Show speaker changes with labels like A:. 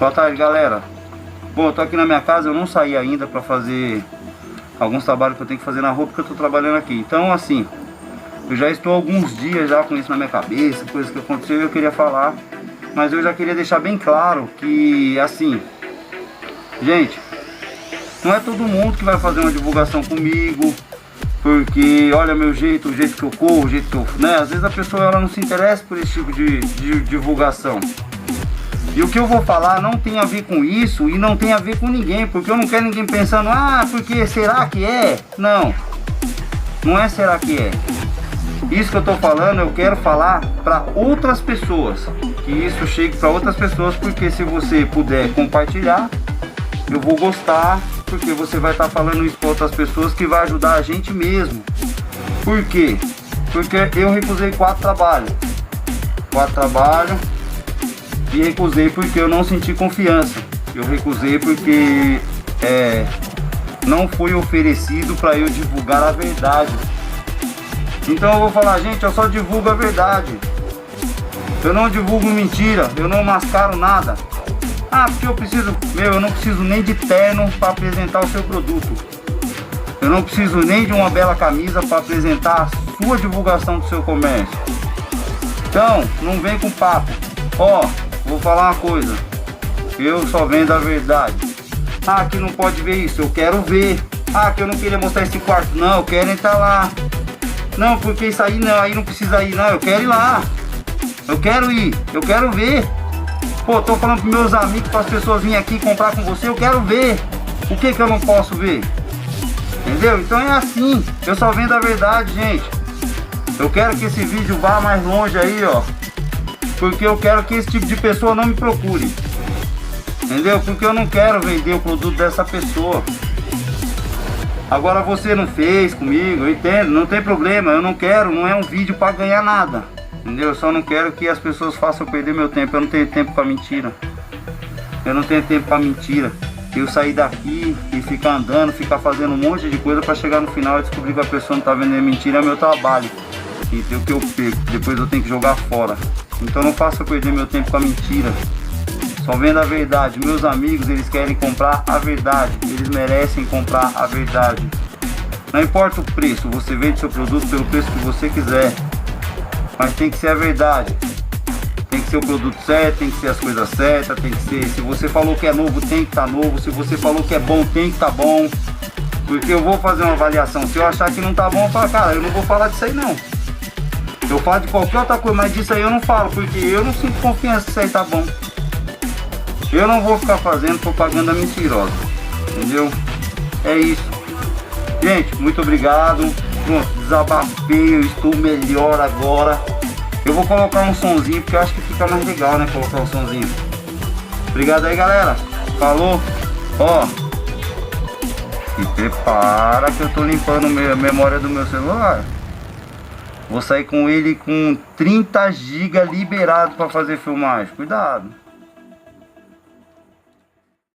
A: Boa tarde, galera. Bom, eu tô aqui na minha casa, eu não saí ainda pra fazer alguns trabalhos que eu tenho que fazer na rua, porque eu tô trabalhando aqui. Então, assim, eu já estou há alguns dias já com isso na minha cabeça, coisas que aconteceu e eu queria falar. Mas eu já queria deixar bem claro que, assim, gente, não é todo mundo que vai fazer uma divulgação comigo, porque olha meu jeito, o jeito que eu corro, o jeito que eu... né? Às vezes a pessoa ela não se interessa por esse tipo de divulgação. E o que eu vou falar não tem a ver com isso e não tem a ver com ninguém, porque eu não quero ninguém pensando, ah, porque será que é? Não, não é será que é. Isso que eu tô falando, eu quero falar para outras pessoas, que isso chegue para outras pessoas, porque se você puder compartilhar, eu vou gostar, porque você vai estar falando isso para outras pessoas que vai ajudar a gente mesmo. Por quê? Porque eu recusei 4 trabalhos. E recusei porque eu não senti confiança. Eu recusei porque não foi oferecido para eu divulgar a verdade. Então eu vou falar, gente, eu só divulgo a verdade. Eu não divulgo mentira, eu não mascaro nada. Ah, porque eu não preciso nem de terno para apresentar o seu produto. Eu não preciso nem de uma bela camisa para apresentar a sua divulgação do seu comércio. Então, não vem com papo. Ó, vou falar uma coisa, eu só vendo a verdade. Ah, que não pode ver isso, eu quero ver. Ah, que eu não queria mostrar esse quarto, não, eu quero entrar lá. Não, porque isso aí não, aí não precisa ir, não, eu quero ir lá. Eu quero ir, eu quero ver. Pô, tô falando pros meus amigos, para as pessoas virem aqui comprar com você, eu quero ver. O que eu não posso ver? Entendeu? Então é assim, eu só vendo a verdade, gente. Eu quero que esse vídeo vá mais longe aí, ó. Porque eu quero que esse tipo de pessoa não me procure. Entendeu? Porque eu não quero vender o produto dessa pessoa. Agora você não fez comigo, eu entendo, não tem problema. Eu não quero, não é um vídeo para ganhar nada. Entendeu? Eu só não quero que as pessoas façam perder meu tempo. Eu não tenho tempo para mentira. Eu não tenho tempo para mentira. Eu sair daqui e ficar andando, ficar fazendo um monte de coisa para chegar no final e descobrir que a pessoa não tá vendendo mentira, é meu trabalho. Entendeu? Que eu perco, depois eu tenho que jogar fora. Então não faça eu perder meu tempo com a mentira. Só vendo a verdade. Meus amigos, eles querem comprar a verdade. Eles merecem comprar a verdade. Não importa o preço, você vende seu produto pelo preço que você quiser. Mas tem que ser a verdade. Tem que ser o produto certo, tem que ser as coisas certas, tem que ser... Se você falou que é novo, tem que estar novo. Se você falou que é bom, tem que estar bom. Porque eu vou fazer uma avaliação. Se eu achar que não tá bom, eu falo, cara, eu não vou falar disso aí não. Eu falo de qualquer outra coisa, mas disso aí eu não falo, porque eu não sinto confiança que isso aí tá bom. Eu não vou ficar fazendo propaganda mentirosa, entendeu? É isso. Gente, muito obrigado. Pronto, desabafei, eu estou melhor agora. Eu vou colocar um sonzinho, porque eu acho que fica mais legal, né, colocar um sonzinho. Obrigado aí, galera. Falou. Ó, se prepara que eu tô limpando a memória do meu celular. Vou sair com ele com 30 GB liberado para fazer filmagem. Cuidado.